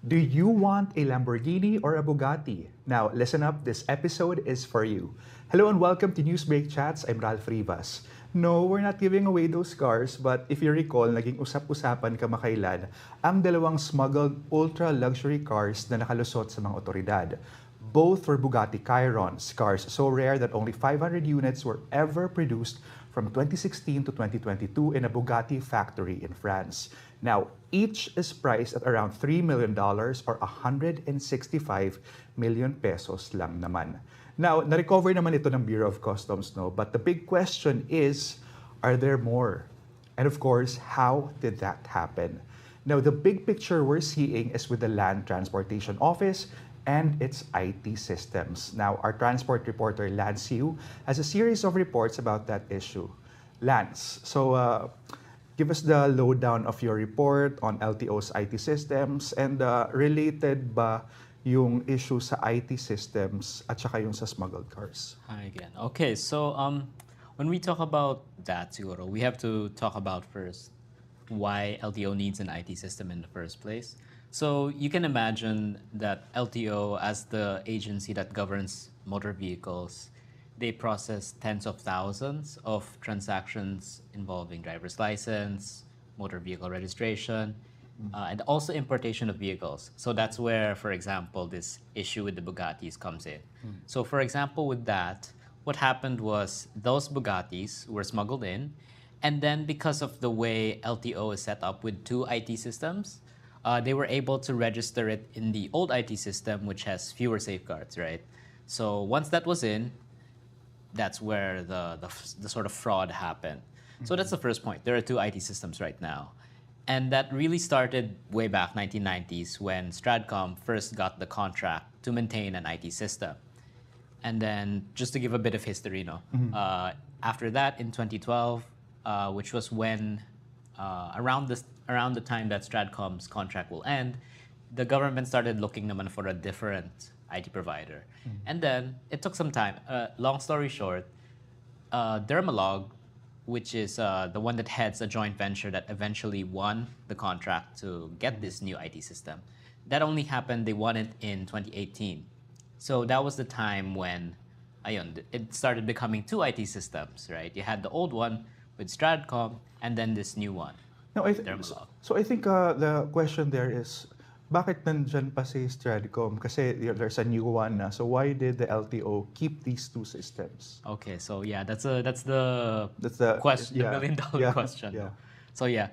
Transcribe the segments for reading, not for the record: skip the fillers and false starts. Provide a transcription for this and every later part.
Do you want a Lamborghini or a Bugatti? Now, listen up, this episode is for you. Hello and welcome to Newsbreak Chats. I'm Ralph Rivas. No, we're not giving away those cars, but if you recall, naging usap-usapan kamakailan ang dalawang smuggled ultra-luxury cars na nakalusot sa mga otoridad. Both were Bugatti Chirons, cars so rare that only 500 units were ever produced from 2016 to 2022 in a Bugatti factory in France. Now, each is priced at around $3 million or 165 million pesos lang naman. Now, na-recover naman ito ng Bureau of Customs, no? But the big question is, are there more? And of course, how did that happen? Now, the big picture we're seeing is with the Land Transportation Office and its IT systems. Now, our transport reporter, Lance Yu, has a series of reports about that issue. Lance, so give us the lowdown of your report on LTO's IT systems and related ba yung issue sa IT systems at saka yung sa smuggled cars? Hi again. Okay, so when we talk about that, siguro, we have to talk about first why LTO needs an IT system in the first place. So you can imagine that LTO, as the agency that governs motor vehicles, they process tens of thousands of transactions involving driver's license, motor vehicle registration, and also importation of vehicles. So that's where, for example, this issue with the Bugattis comes in. So for example, with that, what happened was those Bugattis were smuggled in, and then because of the way LTO is set up with two IT systems, they were able to register it in the old IT system, which has fewer safeguards, right? So once that was in, that's where the sort of fraud happened. So that's the first point. There are two IT systems right now. And that really started way back 1990s when Stradcom first got the contract to maintain an IT system. And then just to give a bit of history, after that in 2012, which was when around the time that Stradcom's contract will end, the government started looking naman for a different IT provider. And then it took some time. Long story short, Dermalog, which is the one that heads a joint venture that eventually won the contract to get this new IT system, that only happened, they won it in 2018. So that was the time when it started becoming two IT systems, right? You had the old one with Stradcom and then this new one. No, so I think the question there is, bakit nandyan pa si Stradcom? Kasi there's a new one na. So why did the LTO keep these two systems? Okay, so yeah, that's the question, yeah, the million-dollar question. Yeah. So yeah,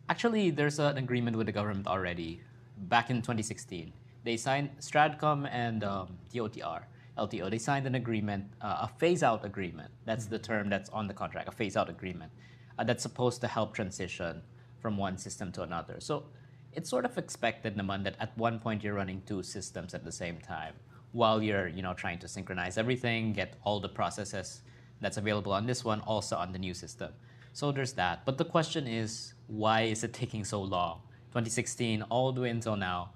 actually, there's an agreement with the government already. Back in 2016, they signed Stradcom and LTO. They signed an agreement, a phase-out agreement. That's the term that's on the contract, a phase-out agreement that's supposed to help transition from one system to another. So it's sort of expected naman that at one point you're running two systems at the same time while you're trying to synchronize everything, get all the processes that's available on this one also on the new system. So there's that. But the question is, why is it taking so long? 2016 all the way until now,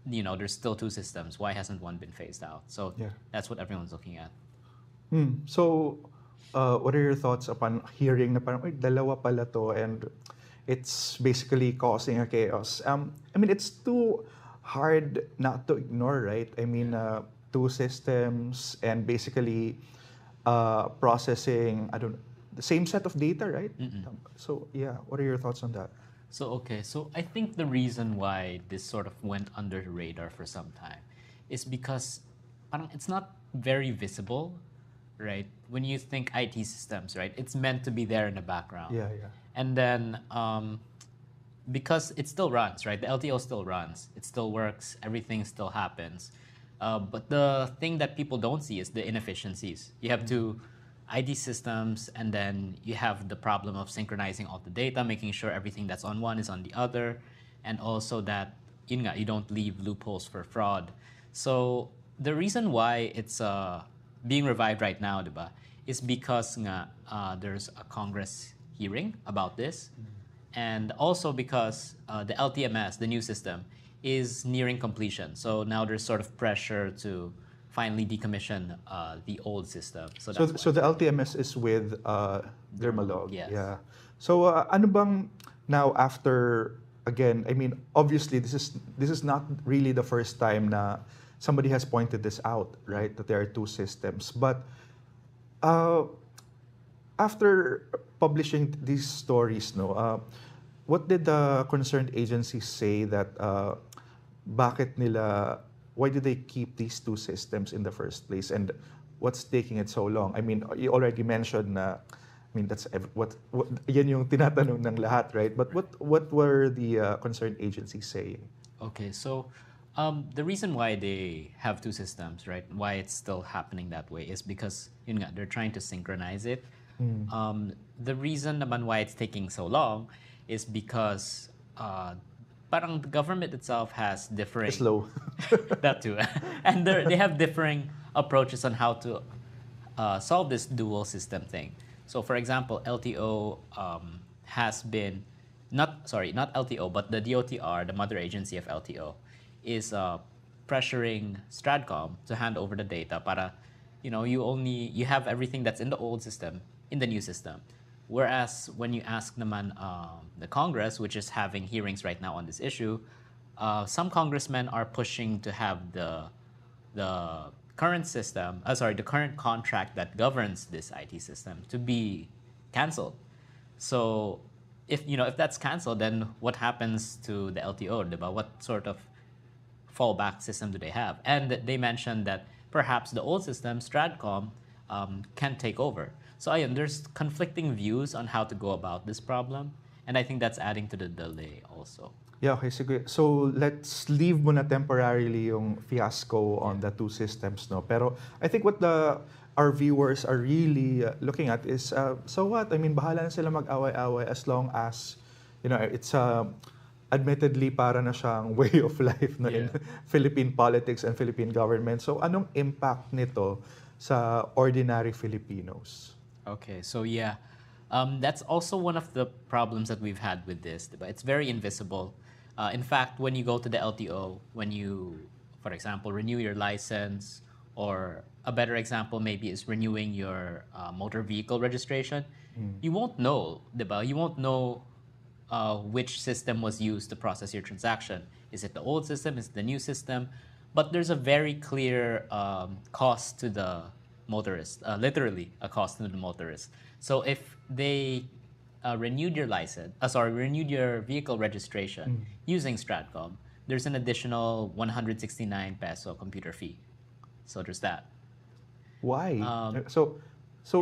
there's still two systems. Why hasn't one been phased out? So that's what everyone's looking at. So what are your thoughts upon hearing na parang, dalawa pala to and it's basically causing a chaos? I mean, it's too hard not to ignore, right? I mean, two systems and basically processing, the same set of data, right? So yeah, what are your thoughts on that? So I think the reason why this sort of went under the radar for some time is because it's not very visible, right? When you think IT systems, right? It's meant to be there in the background. Yeah. And then because it still runs, right? The LTO still runs. It still works. Everything still happens. But the thing that people don't see is the inefficiencies. You have two ID systems, and then you have the problem of synchronizing all the data, making sure everything that's on one is on the other, and also that you don't leave loopholes for fraud. So the reason why it's being revived right now, diba, is because there's a Congress hearing about this, and also because the LTMS, the new system, is nearing completion. So now there's sort of pressure to finally decommission the old system. So the LTMS is with Dermalog. Yes. Yeah. So ano bang now after again, I mean, obviously, this is not really the first time na somebody has pointed this out, right? That there are two systems. But uh, after publishing these stories, no, what did the concerned agencies say that bakit nila, why did they keep these two systems in the first place, and what's taking it so long? I mean, you already mentioned na, I mean, what yan yung tinatanong ng lahat, right? But what were the concerned agencies saying? Okay, so the reason why they have two systems, right? Why it's still happening that way is because yun nga, they're trying to synchronize it. The reason naman why it's taking so long is because parang the government itself has differing Slow. that too, and they have differing approaches on how to solve this dual system thing. So, for example, LTO has been not LTO, but the DOTR, the mother agency of LTO, is pressuring Stradcom to hand over the data para, you have everything that's in the old system in the new system. Whereas when you ask naman the Congress, which is having hearings right now on this issue, some congressmen are pushing to have the current system, the current contract that governs this IT system to be canceled. So if that's canceled, then what happens to the LTO? Diba? What sort of fallback system do they have? And they mentioned that perhaps the old system, Stradcom, can take over. So there's conflicting views on how to go about this problem, and I think that's adding to the delay also. Yeah, okay, sige. So let's leave muna temporarily yung fiasco on the two systems, no? Pero I think what our viewers are really looking at is, so what? I mean, bahala na sila mag-away-away as long as, it's admittedly para na siyang way of life na in Philippine politics and Philippine government. So anong impact nito sa ordinary Filipinos? Okay, so that's also one of the problems that we've had with this. Diba? It's very invisible. In fact, when you go to the LTO, when you, for example, renew your license, or a better example maybe is renewing your motor vehicle registration, you won't know, diba? You won't know which system was used to process your transaction. Is it the old system? Is it the new system? But there's a very clear cost to the motorist, literally a cost to the motorist. So if they renewed your renewed your vehicle registration using Stratcom, there's an additional 169 peso computer fee. So there's that. Why? So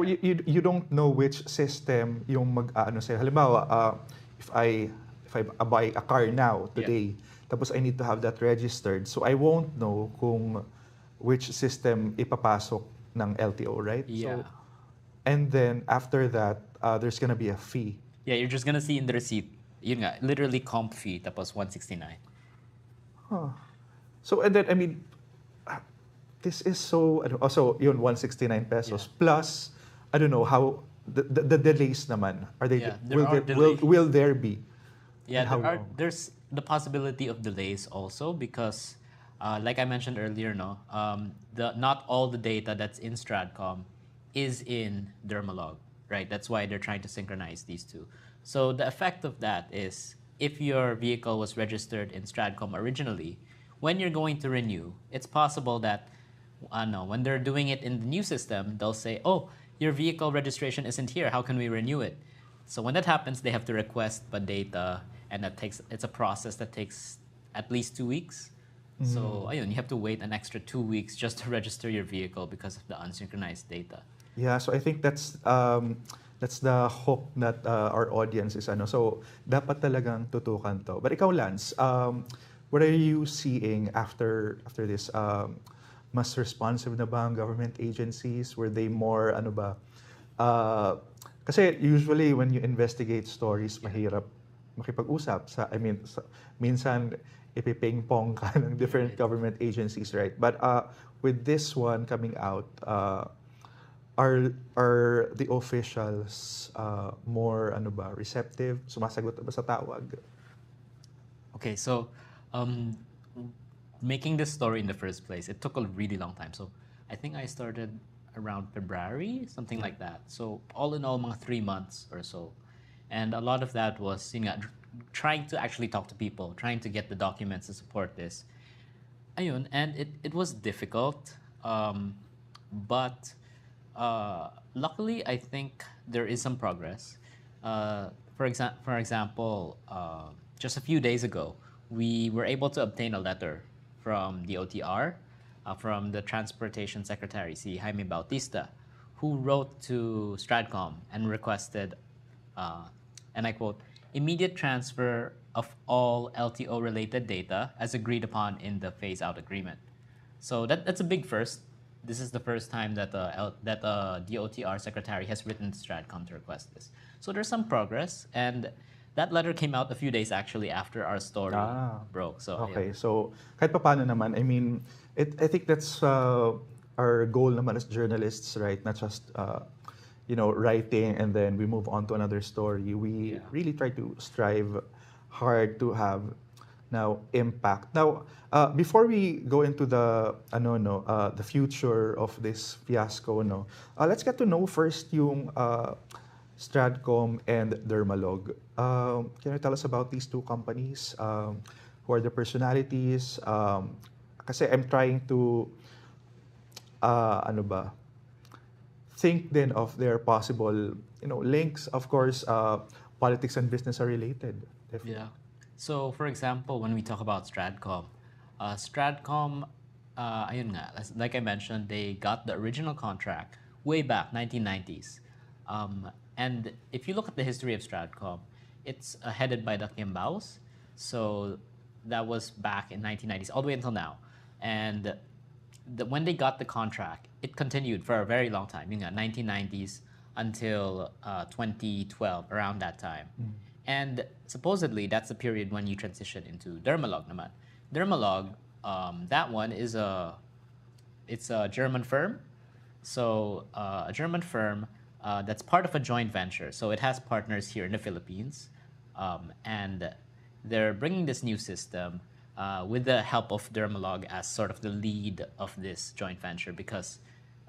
you don't know which system yung say halimbawa if I buy a car now today, tapos I need to have that registered. So I won't know kung which system ipapasok ng LTO, right? Yeah. So, and then after that, there's gonna be a fee. Yeah, you're just gonna see in the receipt, yun nga, literally comp fee tapos 169. So and then I mean, this is so also yun 169 pesos plus I don't know how the delays naman are they will there be? Yeah, there's the possibility of delays also because like I mentioned earlier, not all the data that's in Stradcom is in Dermalog, right? That's why they're trying to synchronize these two. So the effect of that is if your vehicle was registered in Stradcom originally, when you're going to renew, it's possible that when they're doing it in the new system, they'll say, oh, your vehicle registration isn't here. How can we renew it? So when that happens, they have to request the data, and it's a process that takes at least 2 weeks. So you have to wait an extra 2 weeks just to register your vehicle because of the unsynchronized data. Yeah, so I think that's the hope that our audience is So dapat talagang tutukan to. But ikaw, Lance, what are you seeing after this? Mas responsive na ba ang government agencies? Were they more kasi usually when you investigate stories, mahirap makipag-usap minsan ipiping-pong ka ng different government agencies, right? But with this one coming out, are the officials more receptive? Sumasagot ba sa tawag? Okay, so making this story in the first place, it took a really long time. So I think I started around February, something like that. So all in all, mga 3 months or so. And a lot of that was trying to actually talk to people, trying to get the documents to support this. Ayun, and it was difficult, but luckily I think there is some progress. For example, just a few days ago, we were able to obtain a letter from the OTR, from the Transportation Secretary, si Jaime Bautista, who wrote to Stradcom and requested, uh, and I quote, immediate transfer of all LTO related data as agreed upon in the phase out agreement. So that's a big first. This is the first time that the OTR secretary has written to Stratcom to request this. So there's some progress, and that letter came out a few days actually after our story Ah, broke. So yeah. okay. So, kahit papaano naman, I mean, I think that's our goal naman as journalists, right? Not just, writing and then we move on to another story. We Yeah. really try to strive hard to have now impact. Now, before we go into the future of this fiasco, no, let's get to know first yung Stradcom and Dermalog. Can you tell us about these two companies? Who are the personalities? Kasi I'm trying to, ano ba, think then of their possible, links. Of course, politics and business are related. Yeah. So, for example, when we talk about Stradcom, Stradcom, ayun nga, like I mentioned, they got the original contract way back, 1990s. And if you look at the history of Stradcom, it's headed by the Kimbaos. So that was back in 1990s, all the way until now. And when they got the contract, it continued for a very long time, 1990s until 2012, around that time. And supposedly, that's the period when you transition into Dermalog naman. Dermalog, that one it's a German firm. So a German firm that's part of a joint venture. So it has partners here in the Philippines, and they're bringing this new system with the help of Dermalog as sort of the lead of this joint venture because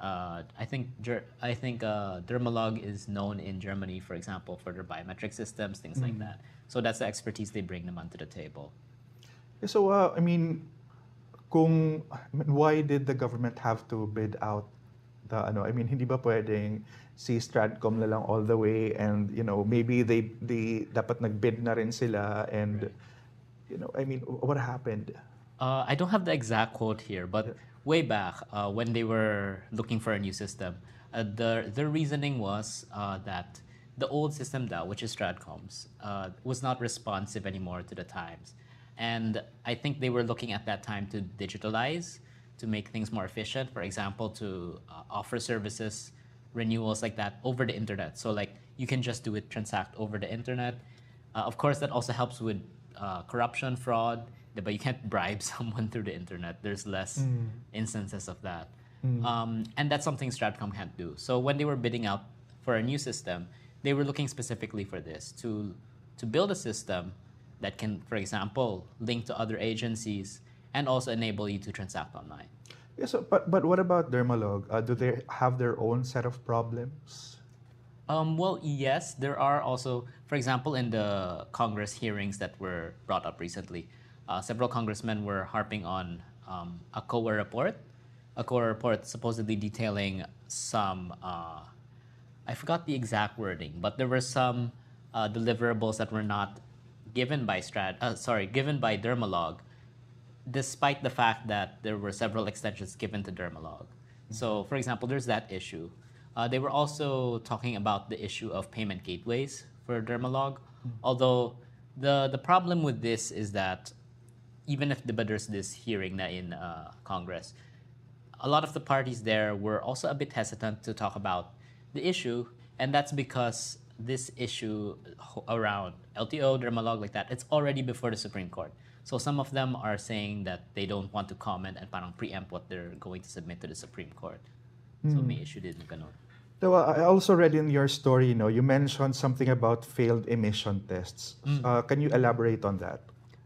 I think Dermalog is known in Germany, for example, for their biometric systems, things like that. So that's the expertise they bring them onto the table. So, I mean, why did the government have to bid out the ano? I mean, hindi ba pwedeng si Stratcom na lang all the way and, maybe they dapat nagbid na rin sila and, I mean, what happened? I don't have the exact quote here, but way back when they were looking for a new system, the reasoning was that the old system, DAO, which is Stratcom's, was not responsive anymore to the times. And I think they were looking at that time to digitalize, to make things more efficient. For example, to offer services, renewals like that over the internet. So like you can just do it, transact over the internet. Of course, that also helps with corruption, fraud, but you can't bribe someone through the internet. There's less instances of that. And that's something Stratcom can't do. So when they were bidding out for a new system, they were looking specifically for this, to build a system that can, for example, link to other agencies and also enable you to transact online. Yeah, so, but what about Dermalog? Do they have their own set of problems? Well, yes, there are also, for example, in the Congress hearings that were brought up recently, several congressmen were harping on a COA report supposedly detailing some, I forgot the exact wording, but there were some deliverables that were not given by given by Dermalog, despite the fact that there were several extensions given to Dermalog. So, for example, there's that issue. They were also talking about the issue of payment gateways for Dermalog, although the problem with this is that even if there's this hearing in Congress, a lot of the parties there were also a bit hesitant to talk about the issue, and that's because this issue around LTO, Dermalog, like that, it's already before the Supreme Court. So some of them are saying that they don't want to comment and parang preempt what they're going to submit to the Supreme Court. So may issue din ganun. So, I also read in your story, you mentioned something about failed emission tests. Can you elaborate on that?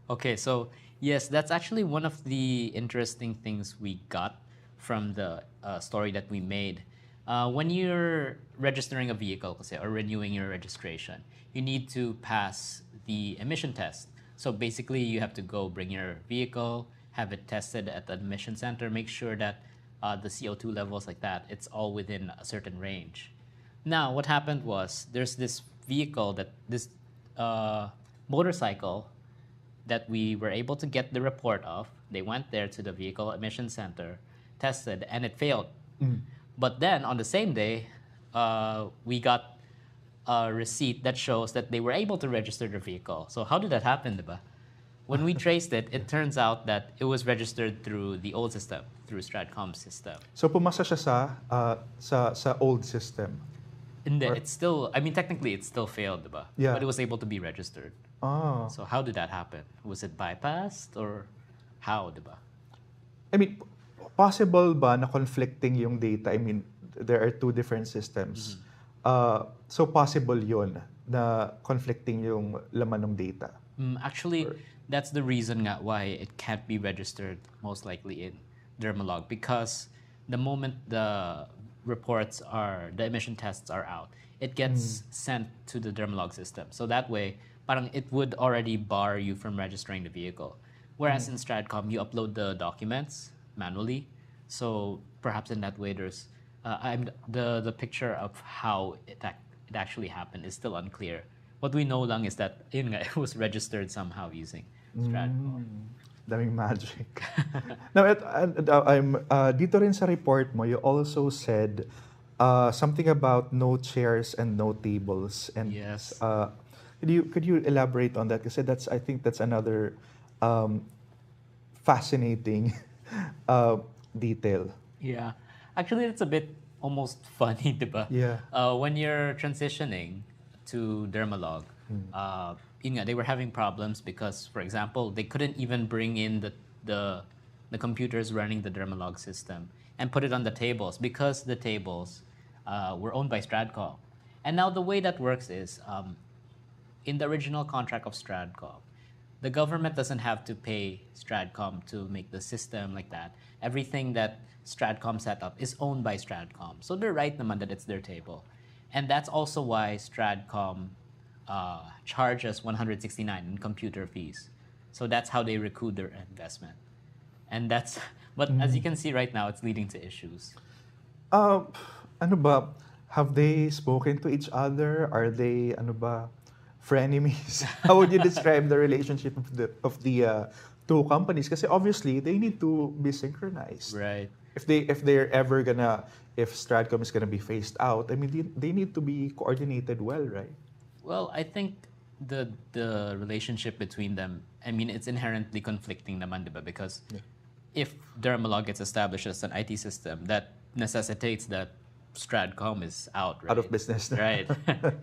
Okay, so yes, that's actually one of the interesting things we got from the story that we made. When you're registering a vehicle, kasi, or renewing your registration, you need to pass the emission test. So basically, you have to go bring your vehicle, have it tested at the emission center, make sure that the CO2 levels like that, it's all within a certain range. Now, what happened was there's this vehicle this motorcycle that we were able to get the report of. They went there to the vehicle emission center, tested, and it failed. But then on the same day, we got a receipt that shows that they were able to register the vehicle. So how did that happen, diba? When we traced it, it turns out that it was registered through the old system, through Stradcom's system. So pumasa siya sa old system. And then it's still, I mean, technically it still failed, diba? Yeah. But it was able to be registered. Ah. So how did that happen? Was it bypassed or how, diba? I mean, possible ba na conflicting yung data? I mean, there are two different systems. So possible yun na conflicting yung laman ng data. Actually, that's the reason nga why it can't be registered most likely in Dermalog, because the moment the emission tests are out, it gets sent to the Dermalog system. So that way, parang it would already bar you from registering the vehicle. Whereas in Stradcom, you upload the documents manually. So perhaps in that way, there's the picture of how it actually happened is still unclear. What we know lang is that yun nga, it was registered somehow using Stradcom. Daming magic. Now, dito rin sa report mo, you also said something about no chairs and no tables. And Yes. could you elaborate on that? Kasi I think that's another fascinating detail. Yeah. Actually, it's a bit almost funny, diba? Yeah. When you're transitioning to Dermalog, yun nga, they were having problems because, for example, they couldn't even bring in the computers running the Dermalog system and put it on the tables because the tables were owned by Stradcom. And now the way that works is, in the original contract of Stradcom, the government doesn't have to pay Stradcom to make the system like that. Everything that Stradcom set up is owned by Stradcom. So they're right naman that it's their table. And that's also why Stradcom charges 169 in computer fees. So that's how they recoup their investment. And but as you can see right now, it's leading to issues. Ano ba? Have they spoken to each other? Are they, frenemies? How would you describe the relationship of the two companies? Kasi obviously, they need to be synchronized. Right. If Stradcom is gonna be phased out, I mean, they need to be coordinated well, right? Well, I think the relationship between them, I mean, it's inherently conflicting naman, diba? Because if Dermalog gets established as an IT system, that necessitates that Stradcom is out, right? Out of business. Right,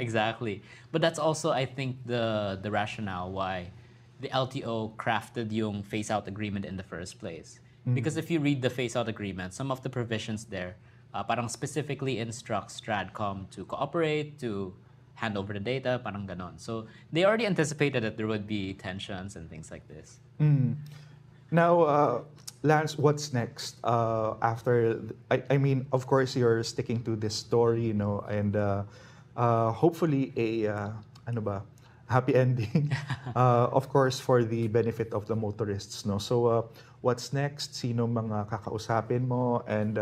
exactly. But that's also, I think, the rationale why the LTO crafted yung phase-out agreement in the first place. Because if you read the phase-out agreement, some of the provisions there parang specifically instructs Stradcom to cooperate, to hand over the data, parang ganon. So they already anticipated that there would be tensions and things like this. Now, Lance, what's next after? I mean, of course, you're sticking to this story, and hopefully happy ending. Of course, for the benefit of the motorists, no. So, what's next? Sino mga kakausapin mo, and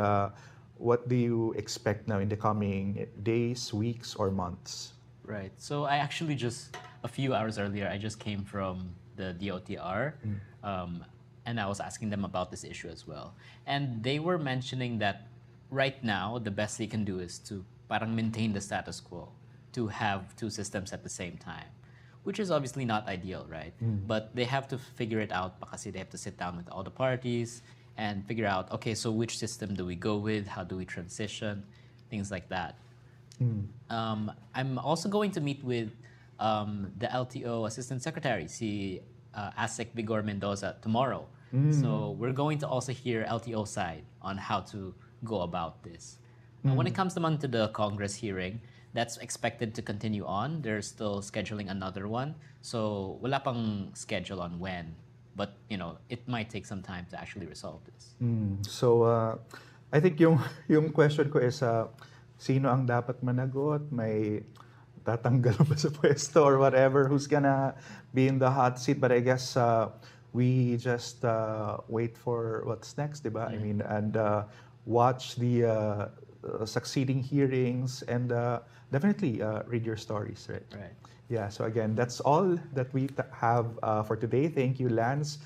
what do you expect now in the coming days, weeks, or months? Right. So I actually just a few hours earlier, I just came from the DOTR. And I was asking them about this issue as well. And they were mentioning that right now, the best they can do is to parang maintain the status quo, to have two systems at the same time, which is obviously not ideal, right? But they have to figure it out because they have to sit down with all the parties and figure out, okay, so which system do we go with? How do we transition? Things like that. I'm also going to meet with the LTO Assistant Secretary, si Asik Vigor Mendoza, tomorrow. So we're going to also hear LTO side on how to go about this. When it comes to the Congress hearing, that's expected to continue on. They're still scheduling another one. So wala pang schedule on when. But, it might take some time to actually resolve this. So, I think yung question ko is, sino ang dapat managot? tatanggal ba sa pwesto or whatever, who's gonna be in the hot seat. But I guess we just wait for what's next, diba? I mean, and watch the succeeding hearings and definitely read your stories, right? Right. Yeah, so again, that's all that we have for today. Thank you, Lance,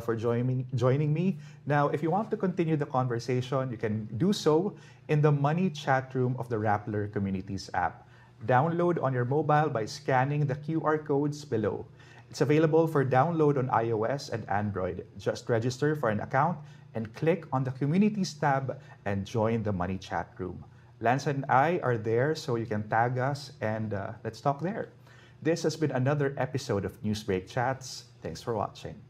for joining me. Now, if you want to continue the conversation, you can do so in the Money chat room of the Rappler Communities app. Download on your mobile by scanning the QR codes below. It's available for download on iOS and Android. Just register for an account and click on the Communities tab and join the Money chat room. Lance and I are there, so you can tag us and let's talk there. This has been another episode of Newsbreak Chats. Thanks for watching.